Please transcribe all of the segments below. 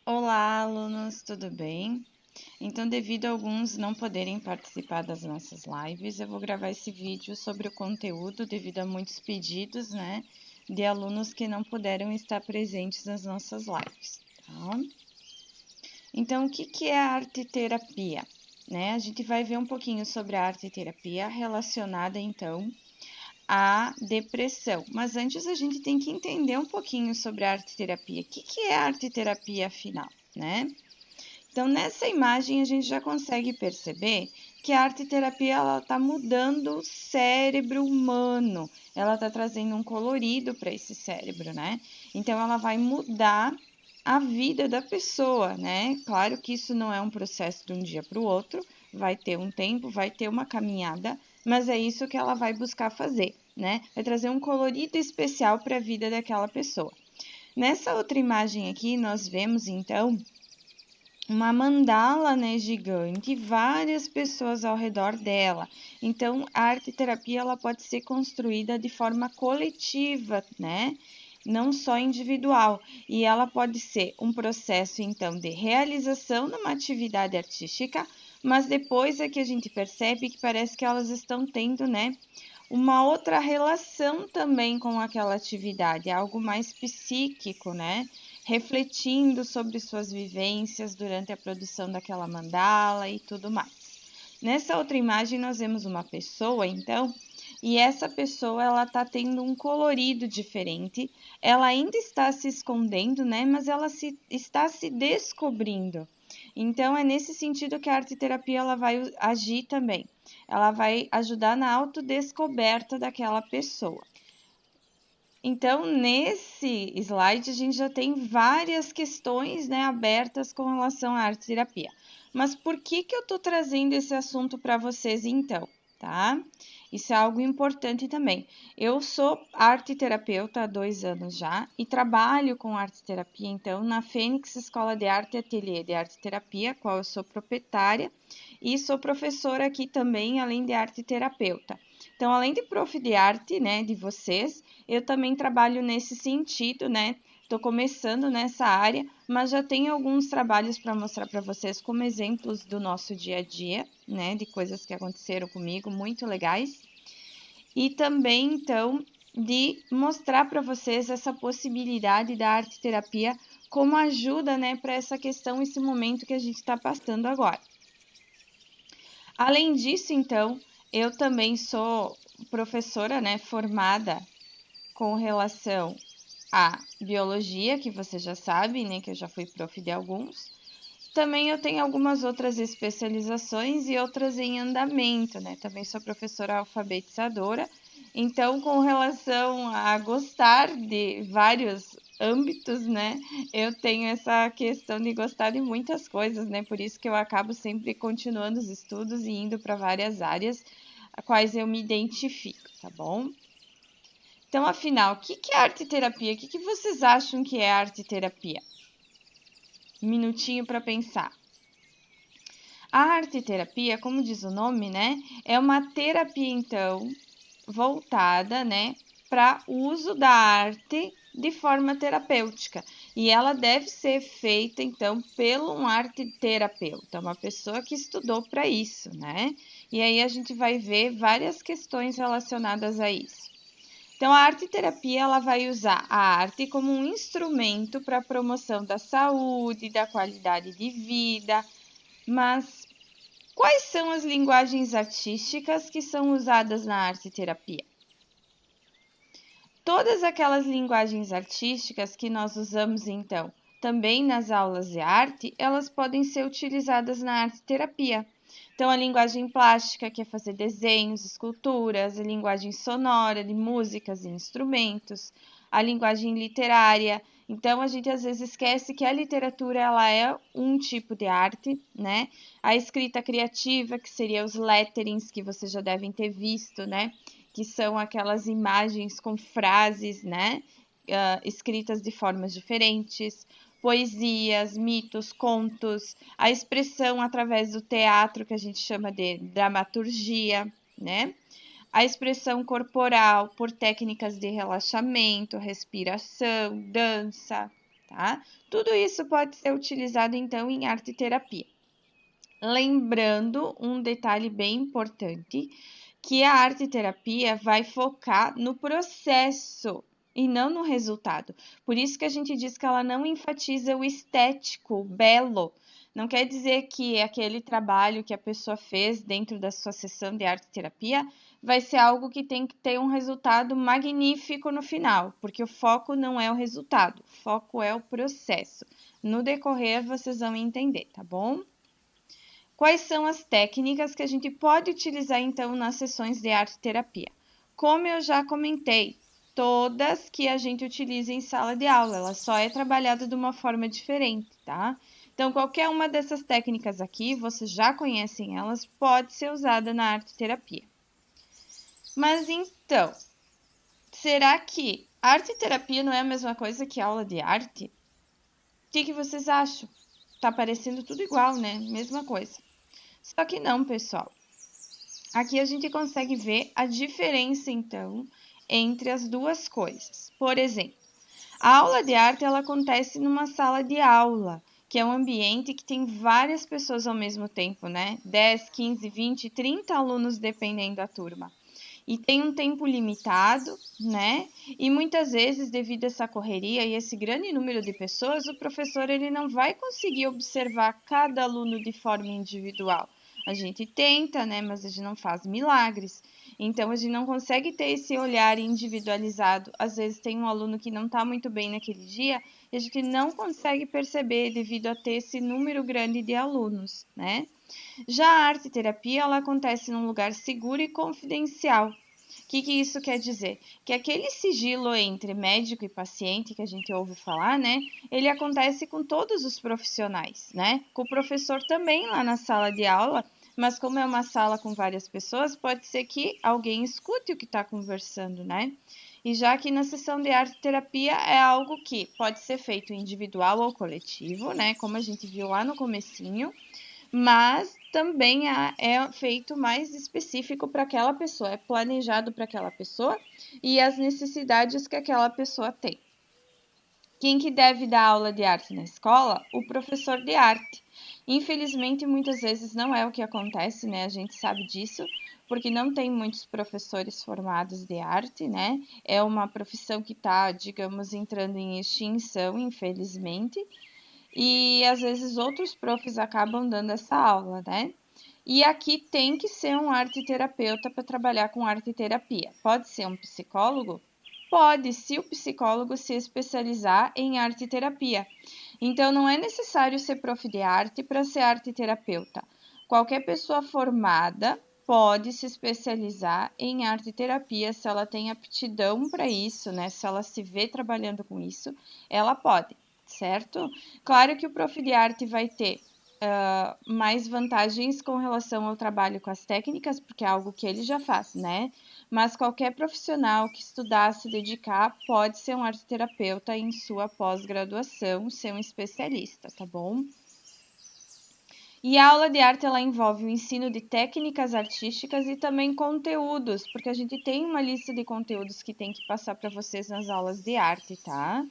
Olá, alunos, tudo bem? Então, devido a alguns não poderem participar das nossas lives, eu vou gravar esse vídeo sobre o conteúdo devido a muitos pedidos, né, de alunos que não puderam estar presentes nas nossas lives, tá? Então, o que é a arte-terapia? Né? A gente vai ver um pouquinho sobre a arte-terapia relacionada, então, à depressão. Mas antes a gente tem que entender um pouquinho sobre a arte-terapia. O que é a arte-terapia, afinal, né? Então, nessa imagem, a gente já consegue perceber que a arte-terapia está mudando o cérebro humano, ela está trazendo um colorido para esse cérebro, né? Então, ela vai mudar a vida da pessoa, né? Claro que isso não é um processo de um dia para o outro, vai ter um tempo, vai ter uma caminhada, mas é isso que ela vai buscar fazer, né? Vai trazer um colorido especial para a vida daquela pessoa. Nessa outra imagem aqui, nós vemos então uma mandala, né, gigante, e várias pessoas ao redor dela. Então, a arte-terapia ela pode ser construída de forma coletiva, né? Não só individual. E ela pode ser um processo, então, de realização de uma atividade artística, mas depois é que a gente percebe que parece que elas estão tendo, né, uma outra relação também com aquela atividade, algo mais psíquico, né? Refletindo sobre suas vivências durante a produção daquela mandala e tudo mais. Nessa outra imagem, nós vemos uma pessoa, então, e essa pessoa ela está tendo um colorido diferente, ela ainda está se escondendo, né? Mas ela está se descobrindo. Então, é nesse sentido que a arte-terapia ela vai agir também. Ela vai ajudar na autodescoberta daquela pessoa. Então, nesse slide, a gente já tem várias questões, né, abertas com relação à arte-terapia. Mas por que eu estou trazendo esse assunto para vocês, então, tá? Isso é algo importante também. Eu sou arte-terapeuta há 2 anos já e trabalho com arte-terapia, então, na Fênix Escola de Arte e Ateliê de Arte-Terapia, qual eu sou proprietária, e sou professora aqui também, além de arte-terapeuta. Então, além de prof de arte, né, de vocês, eu também trabalho nesse sentido, né? Estou começando nessa área, mas já tenho alguns trabalhos para mostrar para vocês como exemplos do nosso dia a dia, né? De coisas que aconteceram comigo, muito legais. E também, então, de mostrar para vocês essa possibilidade da arte terapia como ajuda, né, para essa questão, esse momento que a gente está passando agora. Além disso, então, eu também sou professora, né, formada com relação à biologia, que você já sabe, né, que eu já fui prof de alguns. Também eu tenho algumas outras especializações e outras em andamento, né? Também sou professora alfabetizadora. Então, com relação a gostar de vários âmbitos, né? Eu tenho essa questão de gostar de muitas coisas, né? Por isso que eu acabo sempre continuando os estudos e indo para várias áreas a quais eu me identifico, tá bom? Então, afinal, o que é arte-terapia? O que vocês acham que é arte-terapia? Um minutinho para pensar. A arte-terapia, como diz o nome, né, é uma terapia, então, voltada, né, para o uso da arte de forma terapêutica. E ela deve ser feita, então, pelo um arte-terapeuta, uma pessoa que estudou para isso, né? E aí a gente vai ver várias questões relacionadas a isso. Então, a arte-terapia ela vai usar a arte como um instrumento para a promoção da saúde, da qualidade de vida, mas quais são as linguagens artísticas que são usadas na arte-terapia? Todas aquelas linguagens artísticas que nós usamos, então, também nas aulas de arte, elas podem ser utilizadas na arte-terapia. Então, a linguagem plástica, que é fazer desenhos, esculturas, a linguagem sonora, de músicas e instrumentos, a linguagem literária. Então, a gente às vezes esquece que a literatura ela é um tipo de arte, né? A escrita criativa, que seria os letterings, que vocês já devem ter visto, né? Que são aquelas imagens com frases, né? Escritas de formas diferentes, poesias, mitos, contos, a expressão através do teatro, que a gente chama de dramaturgia, né? A expressão corporal por técnicas de relaxamento, respiração, dança, tá? Tudo isso pode ser utilizado, então, em arte-terapia. Lembrando um detalhe bem importante, que a arte-terapia vai focar no processo e não no resultado. Por isso que a gente diz que ela não enfatiza o estético, o belo. Não quer dizer que aquele trabalho que a pessoa fez dentro da sua sessão de arte-terapia vai ser algo que tem que ter um resultado magnífico no final, porque o foco não é o resultado, o foco é o processo. No decorrer, vocês vão entender, tá bom? Quais são as técnicas que a gente pode utilizar, então, nas sessões de arte-terapia? Como eu já comentei, todas que a gente utiliza em sala de aula, ela só é trabalhada de uma forma diferente, tá? Então, qualquer uma dessas técnicas aqui, vocês já conhecem elas, pode ser usada na arte-terapia. Mas então, será que arte-terapia não é a mesma coisa que aula de arte? O que vocês acham? Tá parecendo tudo igual, né? Mesma coisa. Só que não, pessoal. Aqui a gente consegue ver a diferença, então, entre as duas coisas. Por exemplo, a aula de arte ela acontece numa sala de aula, que é um ambiente que tem várias pessoas ao mesmo tempo, né? 10, 15, 20, 30 alunos, dependendo da turma. E tem um tempo limitado, né? E muitas vezes, devido a essa correria e esse grande número de pessoas, o professor ele não vai conseguir observar cada aluno de forma individual. A gente tenta, né? Mas a gente não faz milagres. Então, a gente não consegue ter esse olhar individualizado. Às vezes, tem um aluno que não está muito bem naquele dia e a gente não consegue perceber devido a ter esse número grande de alunos, né? Já a arte-terapia, ela acontece num lugar seguro e confidencial. O que isso quer dizer? Que aquele sigilo entre médico e paciente que a gente ouve falar, né? Ele acontece com todos os profissionais, né? Com o professor também lá na sala de aula, mas como é uma sala com várias pessoas, pode ser que alguém escute o que está conversando, né? E já que na sessão de arte-terapia é algo que pode ser feito individual ou coletivo, né? Como a gente viu lá no comecinho, mas também é feito mais específico para aquela pessoa, é planejado para aquela pessoa e as necessidades que aquela pessoa tem. Quem que deve dar aula de arte na escola? O professor de arte. Infelizmente, muitas vezes não é o que acontece, né? A gente sabe disso, porque não tem muitos professores formados de arte, né? É uma profissão que está, digamos, entrando em extinção, infelizmente. E às vezes outros profs acabam dando essa aula, né? E aqui tem que ser um arte-terapeuta para trabalhar com arte-terapia. Pode ser um psicólogo? Pode, se o psicólogo se especializar em arte-terapia. Então, não é necessário ser prof de arte para ser arte-terapeuta. Qualquer pessoa formada pode se especializar em arte-terapia se ela tem aptidão para isso, né? Se ela se vê trabalhando com isso, ela pode, certo? Claro que o prof de arte vai ter mais vantagens com relação ao trabalho com as técnicas, porque é algo que ele já faz, né? Mas qualquer profissional que estudar, se dedicar, pode ser um arteterapeuta em sua pós-graduação, ser um especialista, tá bom? E a aula de arte, ela envolve o ensino de técnicas artísticas e também conteúdos, porque a gente tem uma lista de conteúdos que tem que passar para vocês nas aulas de arte, tá?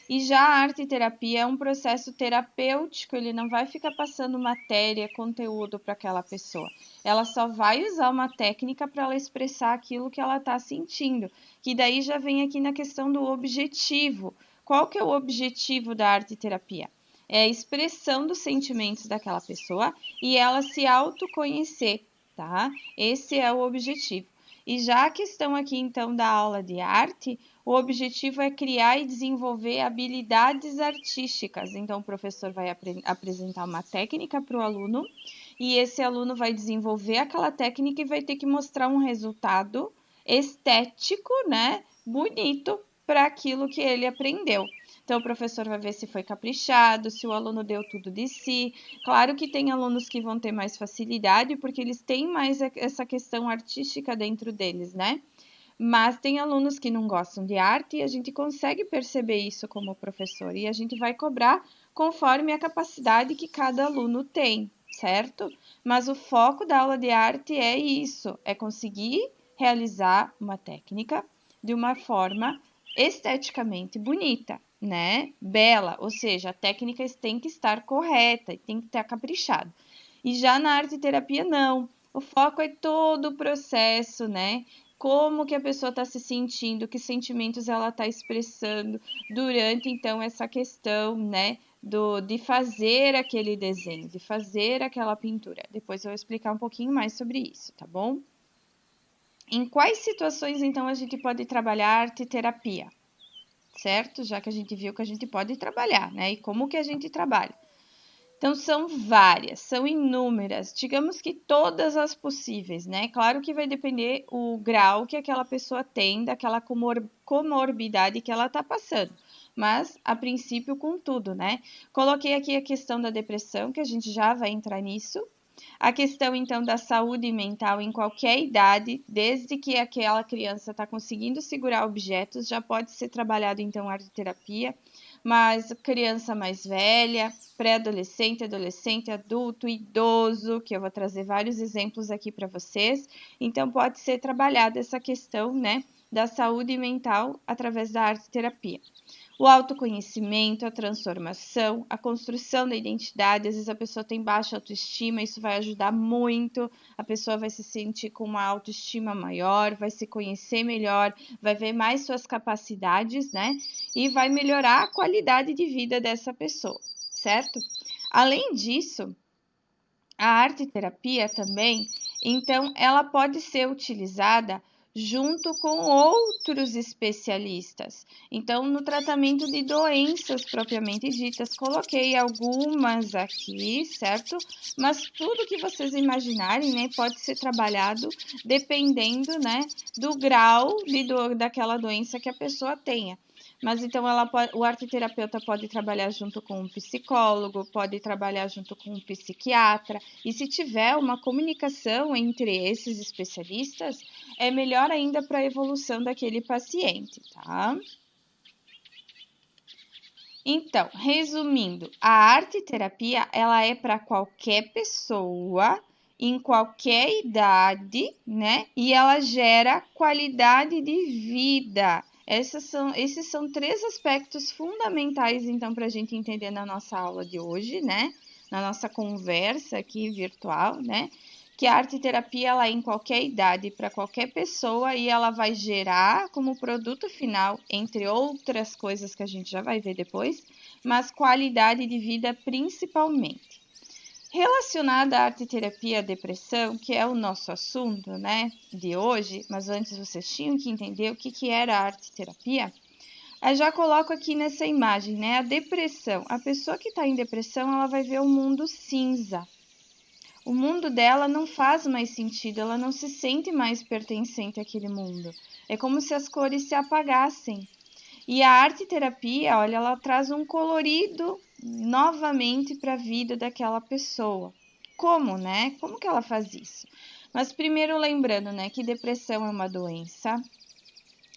E já a arte-terapia é um processo terapêutico, ele não vai ficar passando matéria, conteúdo para aquela pessoa. Ela só vai usar uma técnica para ela expressar aquilo que ela está sentindo, que daí já vem aqui na questão do objetivo. Qual que é o objetivo da arte-terapia? É a expressão dos sentimentos daquela pessoa e ela se autoconhecer, tá? Esse é o objetivo. E já a questão aqui, então, da aula de arte, o objetivo é criar e desenvolver habilidades artísticas. Então, o professor vai apresentar uma técnica para o aluno e esse aluno vai desenvolver aquela técnica e vai ter que mostrar um resultado estético, né? Bonito para aquilo que ele aprendeu. Então, o professor vai ver se foi caprichado, se o aluno deu tudo de si. Claro que tem alunos que vão ter mais facilidade, porque eles têm mais essa questão artística dentro deles, né? Mas tem alunos que não gostam de arte e a gente consegue perceber isso como professor. E a gente vai cobrar conforme a capacidade que cada aluno tem, certo? Mas o foco da aula de arte é isso, é conseguir realizar uma técnica de uma forma esteticamente bonita, né? Bela, ou seja, a técnica tem que estar correta, tem que estar caprichado. E já na arte terapia, não. O foco é todo o processo, né? Como que a pessoa está se sentindo, que sentimentos ela está expressando durante, então, essa questão, né? De fazer aquele desenho, de fazer aquela pintura. Depois eu vou explicar um pouquinho mais sobre isso, tá bom? Em quais situações, então, a gente pode trabalhar arte terapia? Certo? Já que a gente viu que a gente pode trabalhar, né? E como que a gente trabalha? Então, são várias, são inúmeras, digamos que todas as possíveis, né? Claro que vai depender o grau que aquela pessoa tem daquela comorbidade que ela está passando, mas a princípio com tudo, né? Coloquei aqui a questão da depressão, que a gente já vai entrar nisso. A questão, então, da saúde mental em qualquer idade, desde que aquela criança está conseguindo segurar objetos, já pode ser trabalhado, então, arte terapia, mas criança mais velha, pré-adolescente, adolescente, adulto, idoso, que eu vou trazer vários exemplos aqui para vocês. Então, pode ser trabalhada essa questão, né, da saúde mental através da arte terapia. O autoconhecimento, a transformação, a construção da identidade. Às vezes a pessoa tem baixa autoestima, isso vai ajudar muito. A pessoa vai se sentir com uma autoestima maior, vai se conhecer melhor, vai ver mais suas capacidades, né? E vai melhorar a qualidade de vida dessa pessoa, certo? Além disso, a arte terapia também, então, ela pode ser utilizada junto com outros especialistas. Então, no tratamento de doenças propriamente ditas, coloquei algumas aqui, certo? Mas tudo que vocês imaginarem, né, pode ser trabalhado dependendo, né, do grau daquela doença que a pessoa tenha. Mas então o arteterapeuta pode trabalhar junto com um psicólogo, pode trabalhar junto com um psiquiatra, e se tiver uma comunicação entre esses especialistas, é melhor ainda para a evolução daquele paciente, tá? Então, resumindo, a arte terapia ela é para qualquer pessoa, em qualquer idade, né? E ela gera qualidade de vida. Esses são três aspectos fundamentais, então, para a gente entender na nossa aula de hoje, né? Na nossa conversa aqui virtual, né? Que a arte terapia ela é em qualquer idade, para qualquer pessoa, e ela vai gerar como produto final, entre outras coisas que a gente já vai ver depois, mas qualidade de vida principalmente. Relacionada à arte terapia e à depressão, que é o nosso assunto, né, de hoje, mas antes vocês tinham que entender o que era a arte terapia. Eu já coloco aqui nessa imagem, né, a depressão. A pessoa que está em depressão, ela vai ver o mundo cinza. O mundo dela não faz mais sentido, ela não se sente mais pertencente àquele mundo. É como se as cores se apagassem. E a arte terapia, olha, ela traz um colorido novamente para a vida daquela pessoa. Como, né? Como que ela faz isso? Mas primeiro lembrando, né, que depressão é uma doença,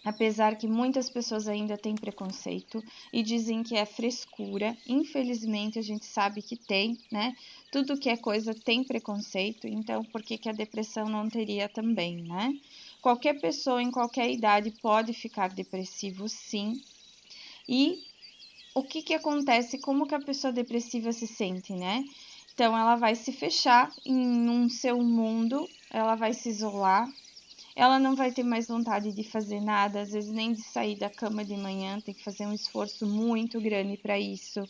apesar que muitas pessoas ainda têm preconceito e dizem que é frescura. Infelizmente, a gente sabe que tem, né? Tudo que é coisa tem preconceito, então por que a depressão não teria também, né? Qualquer pessoa em qualquer idade pode ficar depressivo, sim. E o que acontece? Como que a pessoa depressiva se sente, né? Então, ela vai se fechar em um seu mundo, ela vai se isolar, ela não vai ter mais vontade de fazer nada, às vezes nem de sair da cama de manhã, tem que fazer um esforço muito grande para isso.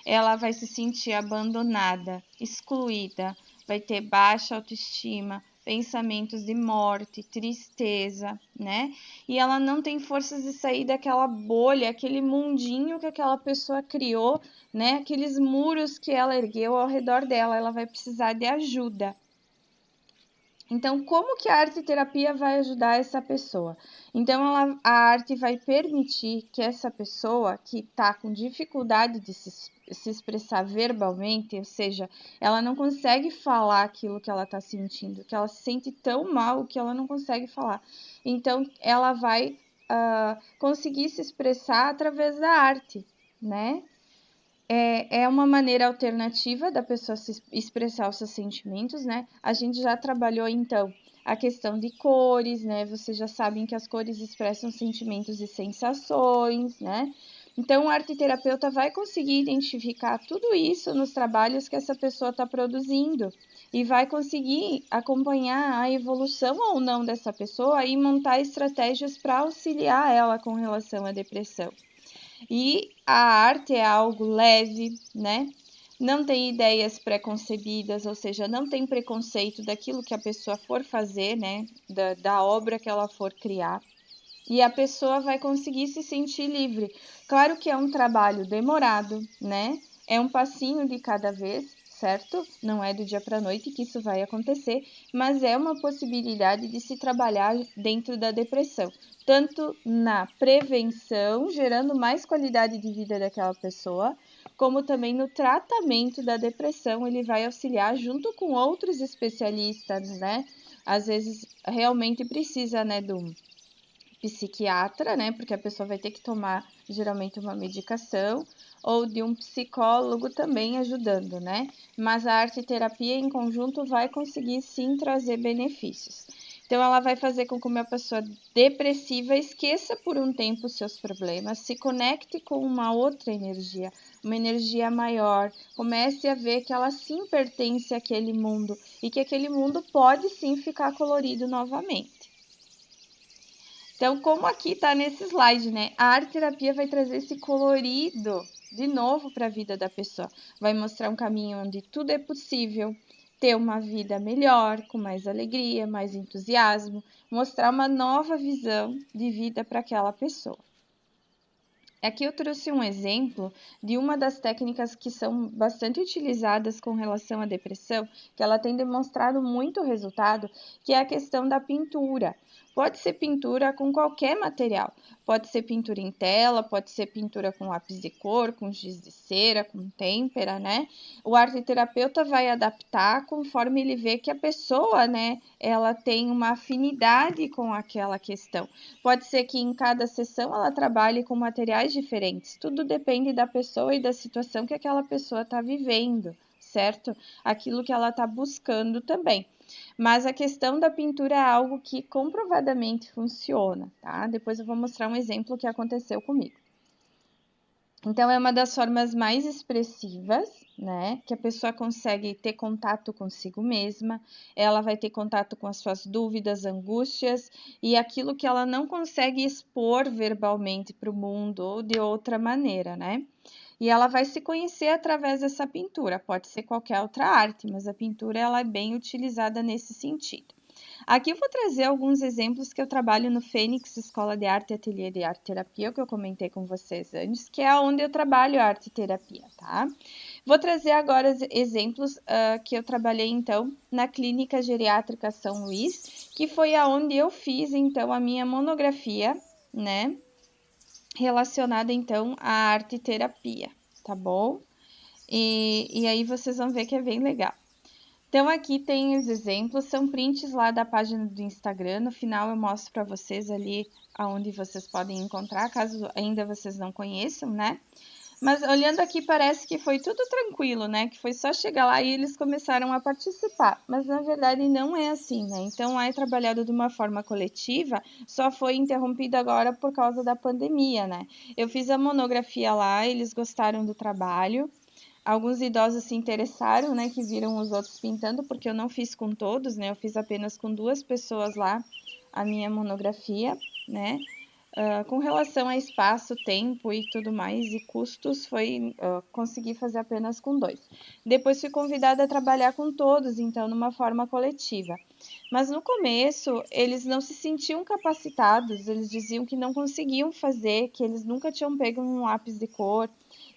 Ela vai se sentir abandonada, excluída, vai ter baixa autoestima, pensamentos de morte, tristeza, né? E ela não tem forças de sair daquela bolha, aquele mundinho que aquela pessoa criou, né? Aqueles muros que ela ergueu ao redor dela, ela vai precisar de ajuda. Então, como que a arte terapia vai ajudar essa pessoa? Então, a arte vai permitir que essa pessoa que está com dificuldade de se expressar verbalmente, ou seja, ela não consegue falar aquilo que ela está sentindo, que ela se sente tão mal que ela não consegue falar. Então, ela vai conseguir se expressar através da arte, né? É uma maneira alternativa da pessoa se expressar os seus sentimentos, né? A gente já trabalhou, então, a questão de cores, né? Vocês já sabem que as cores expressam sentimentos e sensações, né? Então, o arteterapeuta vai conseguir identificar tudo isso nos trabalhos que essa pessoa está produzindo e vai conseguir acompanhar a evolução ou não dessa pessoa e montar estratégias para auxiliar ela com relação à depressão. E a arte é algo leve, né? Não tem ideias preconcebidas, ou seja, não tem preconceito daquilo que a pessoa for fazer, né? Da obra que ela for criar. E a pessoa vai conseguir se sentir livre. Claro que é um trabalho demorado, né? É um passinho de cada vez, certo? Não é do dia para a noite que isso vai acontecer, mas é uma possibilidade de se trabalhar dentro da depressão, tanto na prevenção, gerando mais qualidade de vida daquela pessoa, como também no tratamento da depressão, ele vai auxiliar junto com outros especialistas, né? Às vezes realmente precisa, né, do psiquiatra, né? Porque a pessoa vai ter que tomar geralmente uma medicação, ou de um psicólogo também ajudando, né? Mas a arte terapia em conjunto vai conseguir sim trazer benefícios. Então, ela vai fazer com que uma pessoa depressiva esqueça por um tempo os seus problemas, se conecte com uma outra energia, uma energia maior, comece a ver que ela sim pertence àquele mundo e que aquele mundo pode sim ficar colorido novamente. Então, como aqui está nesse slide, né? A arte terapia vai trazer esse colorido de novo para a vida da pessoa. Vai mostrar um caminho onde tudo é possível, ter uma vida melhor, com mais alegria, mais entusiasmo, mostrar uma nova visão de vida para aquela pessoa. Aqui eu trouxe um exemplo de uma das técnicas que são bastante utilizadas com relação à depressão, que ela tem demonstrado muito resultado, que é a questão da pintura. Pode ser pintura com qualquer material, pode ser pintura em tela, pode ser pintura com lápis de cor, com giz de cera, com têmpera, né? O arteterapeuta vai adaptar conforme ele vê que a pessoa, né, ela tem uma afinidade com aquela questão. Pode ser que em cada sessão ela trabalhe com materiais diferentes, tudo depende da pessoa e da situação que aquela pessoa está vivendo, certo? Aquilo que ela está buscando também. Mas a questão da pintura é algo que comprovadamente funciona, tá? Depois eu vou mostrar um exemplo que aconteceu comigo. Então, é uma das formas mais expressivas, né? Que a pessoa consegue ter contato consigo mesma, ela vai ter contato com as suas dúvidas, angústias e aquilo que ela não consegue expor verbalmente para o mundo ou de outra maneira, né? E ela vai se conhecer através dessa pintura, pode ser qualquer outra arte, mas a pintura ela é bem utilizada nesse sentido. Aqui eu vou trazer alguns exemplos que eu trabalho no Fênix Escola de Arte e Ateliê de Arte Terapia, que eu comentei com vocês antes, que é onde eu trabalho arte terapia, tá? Vou trazer agora exemplos que eu trabalhei, então, na Clínica Geriátrica São Luís, que foi aonde eu fiz, então, a minha monografia, né? Relacionada, então, à arte terapia, tá bom? E aí vocês vão ver que é bem legal. Então, aqui tem os exemplos, são prints lá da página do Instagram. No final eu mostro para vocês ali aonde vocês podem encontrar, caso ainda vocês não conheçam, né? Mas olhando aqui parece que foi tudo tranquilo, né? Que foi só chegar lá e eles começaram a participar. Mas na verdade não é assim, né? Então é trabalhado de uma forma coletiva, só foi interrompido agora por causa da pandemia, né? Eu fiz a monografia lá, eles gostaram do trabalho. Alguns idosos se interessaram, né, que viram os outros pintando, porque eu não fiz com todos, né, eu fiz apenas com 2 pessoas lá a minha monografia, né. Com relação a espaço, tempo e tudo mais, e custos, consegui fazer apenas com 2. Depois fui convidada a trabalhar com todos, então, numa forma coletiva. Mas no começo, eles não se sentiam capacitados, eles diziam que não conseguiam fazer, que eles nunca tinham pego um lápis de cor,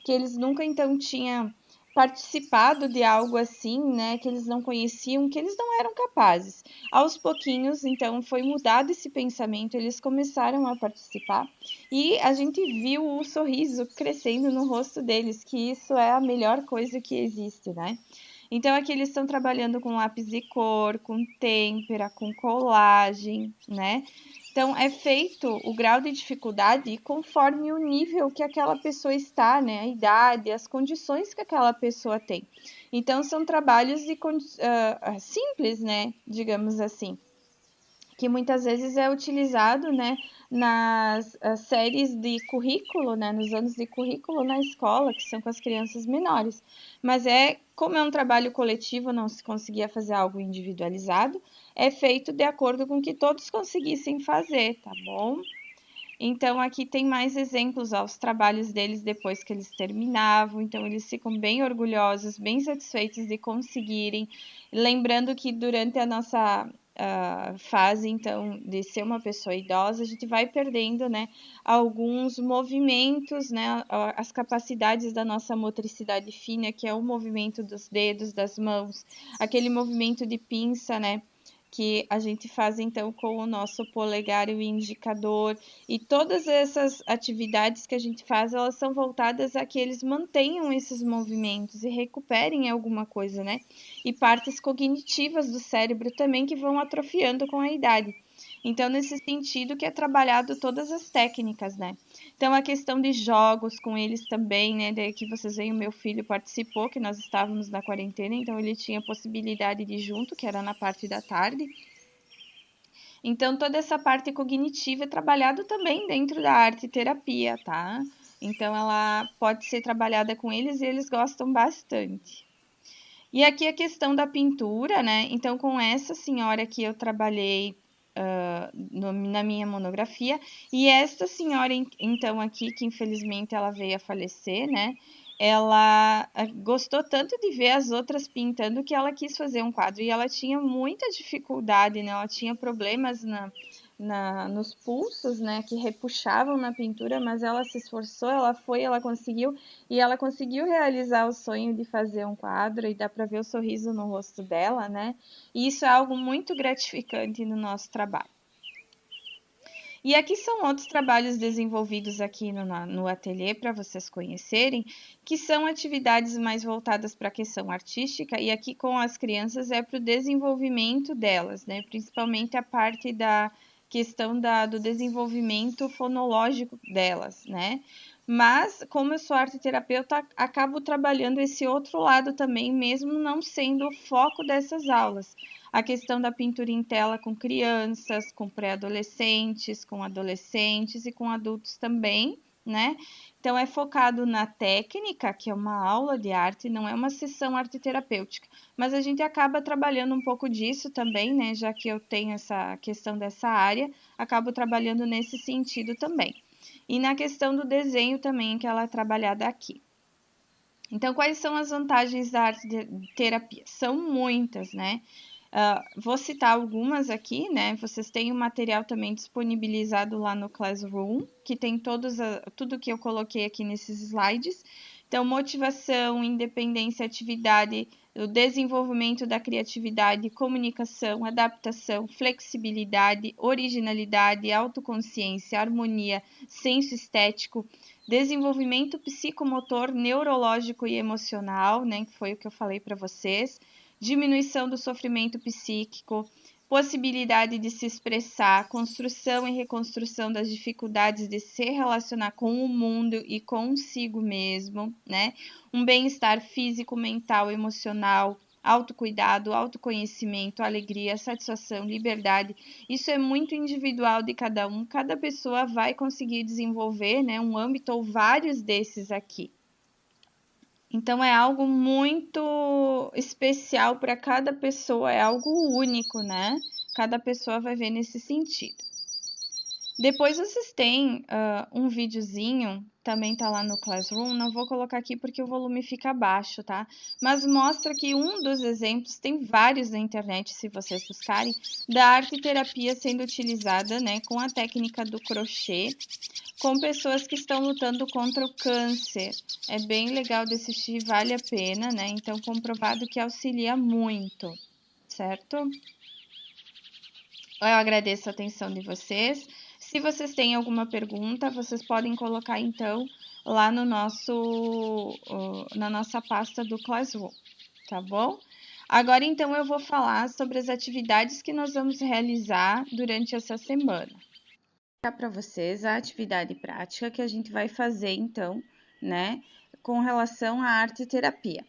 que eles nunca, então, tinham participado de algo assim, né, que eles não conheciam, que eles não eram capazes. Aos pouquinhos, então, foi mudado esse pensamento, eles começaram a participar e a gente viu o sorriso crescendo no rosto deles, que isso é a melhor coisa que existe, né? Então, aqui eles estão trabalhando com lápis de cor, com têmpera, com colagem, né? Então, é feito o grau de dificuldade conforme o nível que aquela pessoa está, né? A idade, as condições que aquela pessoa tem. Então, são trabalhos simples, né? Digamos assim, que muitas vezes é utilizado, né, nas séries de currículo, né, nos anos de currículo na escola, que são com as crianças menores. Mas como é um trabalho coletivo, não se conseguia fazer algo individualizado, é feito de acordo com o que todos conseguissem fazer, tá bom? Então, aqui tem mais exemplos aos trabalhos deles depois que eles terminavam. Então, eles ficam bem orgulhosos, bem satisfeitos de conseguirem. Lembrando que durante a nossa fase, então, de ser uma pessoa idosa, a gente vai perdendo, né, alguns movimentos, né, as capacidades da nossa motricidade fina, que é o movimento dos dedos, das mãos, aquele movimento de pinça, né, que a gente faz então com o nosso polegar e o indicador, e todas essas atividades que a gente faz, elas são voltadas a que eles mantenham esses movimentos e recuperem alguma coisa, né? E partes cognitivas do cérebro também que vão atrofiando com a idade. Então, nesse sentido que é trabalhado todas as técnicas, né? Então, a questão de jogos com eles também, né? Daí que vocês veem, o meu filho participou, que nós estávamos na quarentena, então ele tinha a possibilidade de ir junto, que era na parte da tarde. Então, toda essa parte cognitiva é trabalhado também dentro da arte terapia, tá? Então, ela pode ser trabalhada com eles e eles gostam bastante. E aqui a questão da pintura, né? Então, com essa senhora que eu trabalhei na minha monografia, e esta senhora, então, aqui, que infelizmente ela veio a falecer, né? Ela gostou tanto de ver as outras pintando que ela quis fazer um quadro, e ela tinha muita dificuldade, né? Ela tinha problemas nos pulsos, né, que repuxavam na pintura, mas ela se esforçou, ela foi, ela conseguiu, e ela conseguiu realizar o sonho de fazer um quadro, e dá para ver o sorriso no rosto dela, né? E isso é algo muito gratificante no nosso trabalho. E aqui são outros trabalhos desenvolvidos aqui no ateliê para vocês conhecerem, que são atividades mais voltadas para a questão artística, e aqui com as crianças é para o desenvolvimento delas, né? Principalmente a parte da questão do desenvolvimento fonológico delas, né? Mas, como eu sou arteterapeuta, acabo trabalhando esse outro lado também, mesmo não sendo o foco dessas aulas. A questão da pintura em tela com crianças, com pré-adolescentes, com adolescentes e com adultos também, né? Então, é focado na técnica, que é uma aula de arte, não é uma sessão arteterapêutica, mas a gente acaba trabalhando um pouco disso também, né? Já que eu tenho essa questão dessa área, acabo trabalhando nesse sentido também. E na questão do desenho também, que ela é trabalhada aqui. Então, quais são as vantagens da arte terapia? São muitas, né? Vou citar algumas aqui, né? Vocês têm o material também disponibilizado lá no Classroom, que tem tudo que eu coloquei aqui nesses slides. Então, motivação, independência, atividade, o desenvolvimento da criatividade, comunicação, adaptação, flexibilidade, originalidade, autoconsciência, harmonia, senso estético, desenvolvimento psicomotor, neurológico e emocional, né? Que foi o que eu falei para vocês. Diminuição do sofrimento psíquico, possibilidade de se expressar, construção e reconstrução das dificuldades de se relacionar com o mundo e consigo mesmo, né? Um bem-estar físico, mental, emocional, autocuidado, autoconhecimento, alegria, satisfação, liberdade. Isso é muito individual de cada um. Cada pessoa vai conseguir desenvolver, né, um âmbito ou vários desses aqui. Então, é algo muito especial para cada pessoa, é algo único, né? Cada pessoa vai ver nesse sentido. Depois vocês têm um videozinho, também tá lá no Classroom, não vou colocar aqui porque o volume fica baixo, tá? Mas mostra que um dos exemplos, tem vários na internet, se vocês buscarem, da arte terapia sendo utilizada, né, com a técnica do crochê, com pessoas que estão lutando contra o câncer. É bem legal de assistir, vale a pena, né? Então, comprovado que auxilia muito, certo? Eu agradeço a atenção de vocês. Se vocês têm alguma pergunta, vocês podem colocar, então, lá no na nossa pasta do Classroom, tá bom? Agora, então, eu vou falar sobre as atividades que nós vamos realizar durante essa semana. Para vocês a atividade prática que a gente vai fazer, então, né, com relação à arte terapia.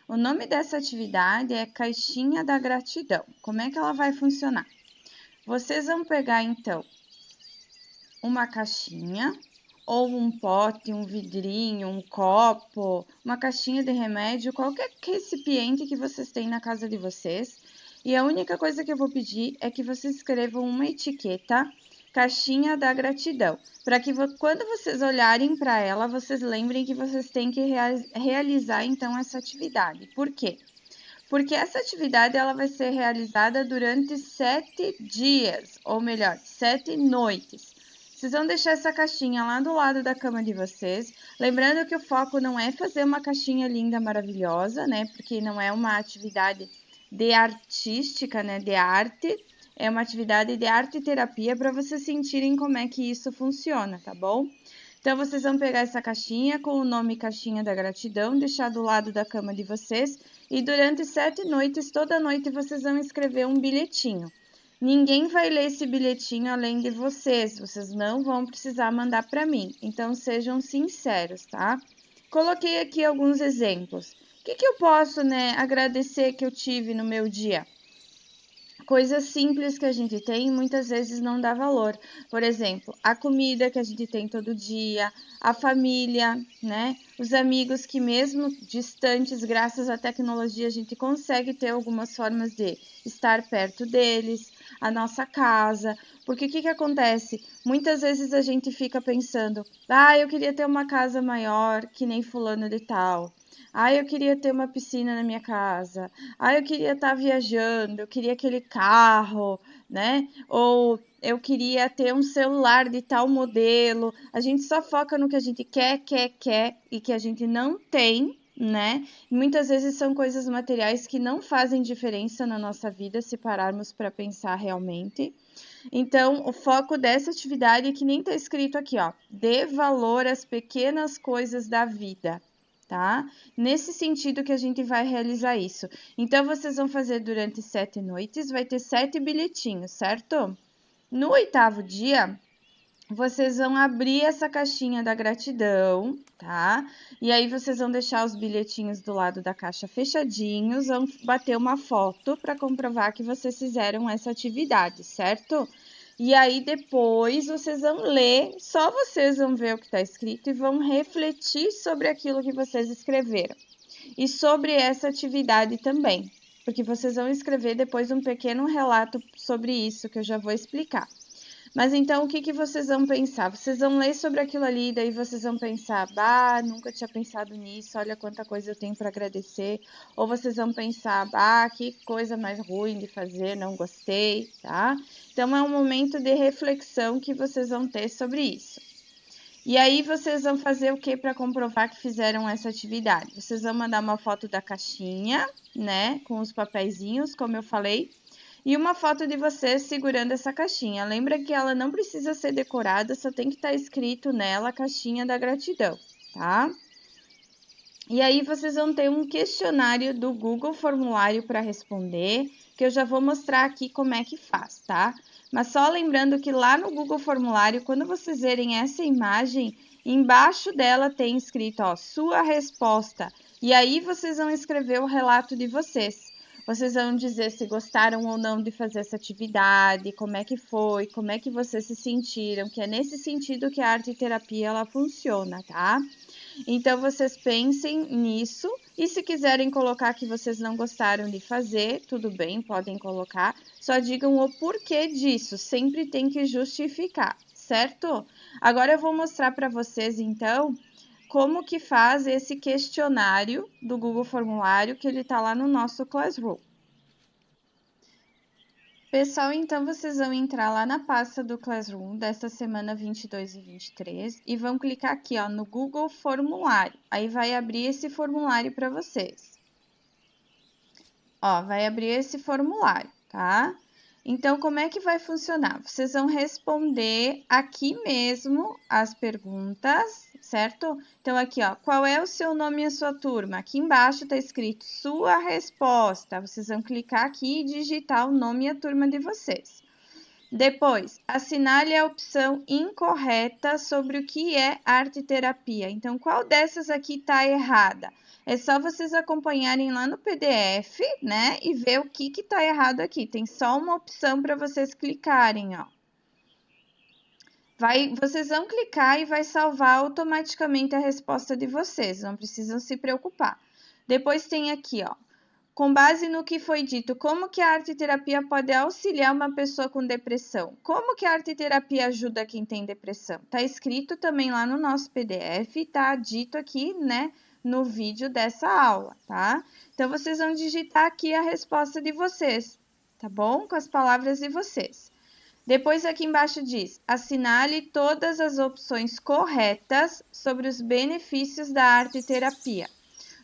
O nome dessa atividade é Caixinha da Gratidão. Como é que ela vai funcionar? Vocês vão pegar, então, uma caixinha, ou um pote, um vidrinho, um copo, uma caixinha de remédio, qualquer recipiente que vocês têm na casa de vocês. E a única coisa que eu vou pedir é que vocês escrevam uma etiqueta, caixinha da gratidão, para que quando vocês olharem para ela, vocês lembrem que vocês têm que realizar então essa atividade. Por quê? Porque essa atividade ela vai ser realizada durante 7 dias, ou melhor, 7 noites. Vocês vão deixar essa caixinha lá do lado da cama de vocês. Lembrando que o foco não é fazer uma caixinha linda, maravilhosa, né? Porque não é uma atividade de artística, né? De arte. É uma atividade de arte e terapia para vocês sentirem como é que isso funciona, tá bom? Então, vocês vão pegar essa caixinha com o nome Caixinha da Gratidão, deixar do lado da cama de vocês e durante 7 noites, toda noite, vocês vão escrever um bilhetinho. Ninguém vai ler esse bilhetinho além de vocês não vão precisar mandar para mim, então sejam sinceros, tá? Coloquei aqui alguns exemplos. O que eu posso, né, agradecer que eu tive no meu dia? Coisas simples que a gente tem muitas vezes não dá valor. Por exemplo, a comida que a gente tem todo dia, a família, né? Os amigos que mesmo distantes, graças à tecnologia, a gente consegue ter algumas formas de estar perto deles, a nossa casa. Porque o que acontece? Muitas vezes a gente fica pensando, eu queria ter uma casa maior que nem fulano de tal. Eu queria ter uma piscina na minha casa. Eu queria estar viajando, eu queria aquele carro, né? Ou eu queria ter um celular de tal modelo. A gente só foca no que a gente quer e que a gente não tem, né? Muitas vezes são coisas materiais que não fazem diferença na nossa vida se pararmos para pensar realmente. Então, o foco dessa atividade é que nem tá escrito aqui, ó, dê valor às pequenas coisas da vida, tá? Nesse sentido que a gente vai realizar isso. Então, vocês vão fazer durante 7 noites, vai ter 7 bilhetinhos, certo? No 8º dia, vocês vão abrir essa caixinha da gratidão, tá? E aí, vocês vão deixar os bilhetinhos do lado da caixa fechadinhos, vão bater uma foto para comprovar que vocês fizeram essa atividade, certo? E aí, depois, vocês vão ler, só vocês vão ver o que está escrito e vão refletir sobre aquilo que vocês escreveram. E sobre essa atividade também, porque vocês vão escrever depois um pequeno relato sobre isso, que eu já vou explicar. Mas então, o que vocês vão pensar? Vocês vão ler sobre aquilo ali, daí vocês vão pensar, nunca tinha pensado nisso, olha quanta coisa eu tenho para agradecer. Ou vocês vão pensar, que coisa mais ruim de fazer, não gostei, tá? Então, é um momento de reflexão que vocês vão ter sobre isso. E aí, vocês vão fazer o que para comprovar que fizeram essa atividade? Vocês vão mandar uma foto da caixinha, né, com os papeizinhos, como eu falei, e uma foto de vocês segurando essa caixinha. Lembra que ela não precisa ser decorada, só tem que estar escrito nela Caixinha da Gratidão, tá? E aí vocês vão ter um questionário do Google Formulário para responder, que eu já vou mostrar aqui como é que faz, tá? Mas só lembrando que lá no Google Formulário, quando vocês verem essa imagem, embaixo dela tem escrito, ó, sua resposta. E aí vocês vão escrever o relato de vocês. Vocês vão dizer se gostaram ou não de fazer essa atividade, como é que foi, como é que vocês se sentiram, que é nesse sentido que a arte terapia ela funciona, tá? Então, vocês pensem nisso e se quiserem colocar que vocês não gostaram de fazer, tudo bem, podem colocar. Só digam o porquê disso, sempre tem que justificar, certo? Agora eu vou mostrar para vocês, então, como que faz esse questionário do Google Formulário que ele está lá no nosso Classroom. Pessoal, então vocês vão entrar lá na pasta do Classroom desta semana 22 e 23 e vão clicar aqui, ó, no Google Formulário. Aí vai abrir esse formulário para vocês. Ó, vai abrir esse formulário, tá? Então, como é que vai funcionar? Vocês vão responder aqui mesmo as perguntas, certo? Então, aqui, ó, qual é o seu nome e a sua turma? Aqui embaixo está escrito sua resposta. Vocês vão clicar aqui e digitar o nome e a turma de vocês. Depois, assinale a opção incorreta sobre o que é arte terapia. Então, qual dessas aqui está errada? É só vocês acompanharem lá no PDF, né? E ver o que está errado aqui. Tem só uma opção para vocês clicarem, ó. Vocês vão clicar e vai salvar automaticamente a resposta de vocês, não precisam se preocupar. Depois tem aqui, ó, com base no que foi dito, como que a arte-terapia pode auxiliar uma pessoa com depressão? Como que a arte-terapia ajuda quem tem depressão? Tá escrito também lá no nosso PDF, tá dito aqui, né, no vídeo dessa aula, tá? Então, vocês vão digitar aqui a resposta de vocês, tá bom? Com as palavras de vocês. Depois aqui embaixo diz, assinale todas as opções corretas sobre os benefícios da arte-terapia.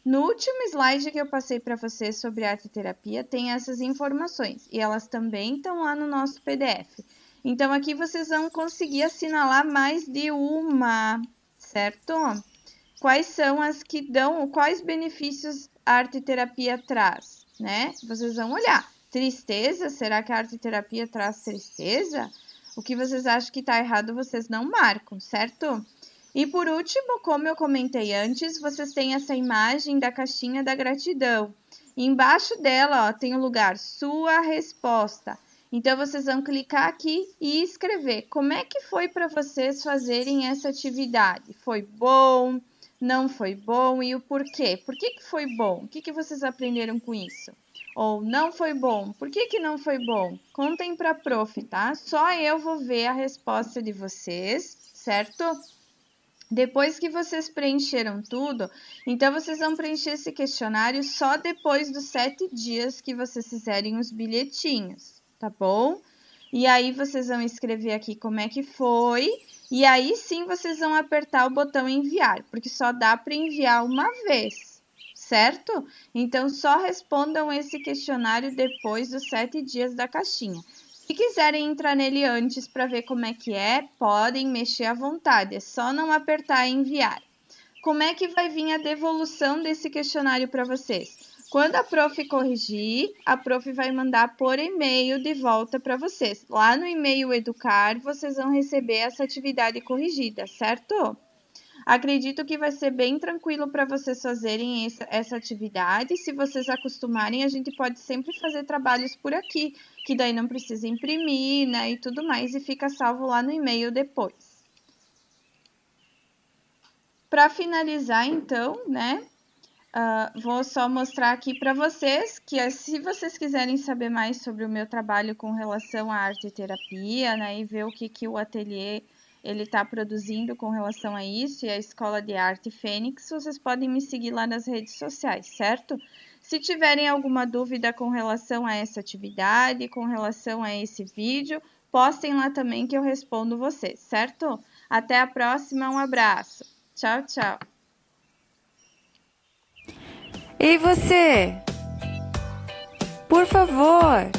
No último slide que eu passei para vocês sobre arte-terapia, tem essas informações e elas também estão lá no nosso PDF. Então, aqui vocês vão conseguir assinalar mais de uma, certo? Quais são as que dão, quais benefícios a arte-terapia traz, né? Vocês vão olhar. Tristeza, será que a arte-terapia traz tristeza? O que vocês acham que está errado, vocês não marcam, certo? E por último, como eu comentei antes, vocês têm essa imagem da caixinha da gratidão. E embaixo dela, ó, tem o lugar sua resposta. Então, vocês vão clicar aqui e escrever como é que foi para vocês fazerem essa atividade. Foi bom? Não foi bom? E o porquê? Por que foi bom? O que vocês aprenderam com isso? Ou não foi bom? Por que não foi bom? Contem para a prof, tá? Só eu vou ver a resposta de vocês, certo? Depois que vocês preencheram tudo, então vocês vão preencher esse questionário só depois dos 7 dias que vocês fizerem os bilhetinhos, tá bom? E aí vocês vão escrever aqui como é que foi, e aí sim vocês vão apertar o botão enviar, porque só dá para enviar uma vez, certo? Então só respondam esse questionário depois dos 7 dias da caixinha. Se quiserem entrar nele antes para ver como é que é, podem mexer à vontade, é só não apertar enviar. Como é que vai vir a devolução desse questionário para vocês? Quando a prof corrigir, a prof vai mandar por e-mail de volta para vocês. Lá no e-mail Educar, vocês vão receber essa atividade corrigida, certo? Acredito que vai ser bem tranquilo para vocês fazerem essa atividade. Se vocês acostumarem, a gente pode sempre fazer trabalhos por aqui, que daí não precisa imprimir, né, e tudo mais, e fica salvo lá no e-mail depois. Para finalizar, então, né, vou só mostrar aqui para vocês que se vocês quiserem saber mais sobre o meu trabalho com relação à arte-terapia, né, e ver o que o ateliê ele está produzindo com relação a isso e a Escola de Arte Fênix, vocês podem me seguir lá nas redes sociais, certo? Se tiverem alguma dúvida com relação a essa atividade, com relação a esse vídeo, postem lá também que eu respondo vocês, certo? Até a próxima, um abraço. Tchau, tchau. Ei, você! Por favor!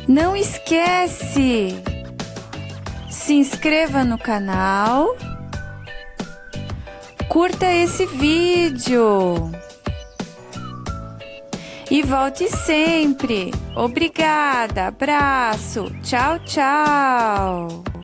Não esquece! Se inscreva no canal, curta esse vídeo e volte sempre. Obrigada, abraço, tchau, tchau!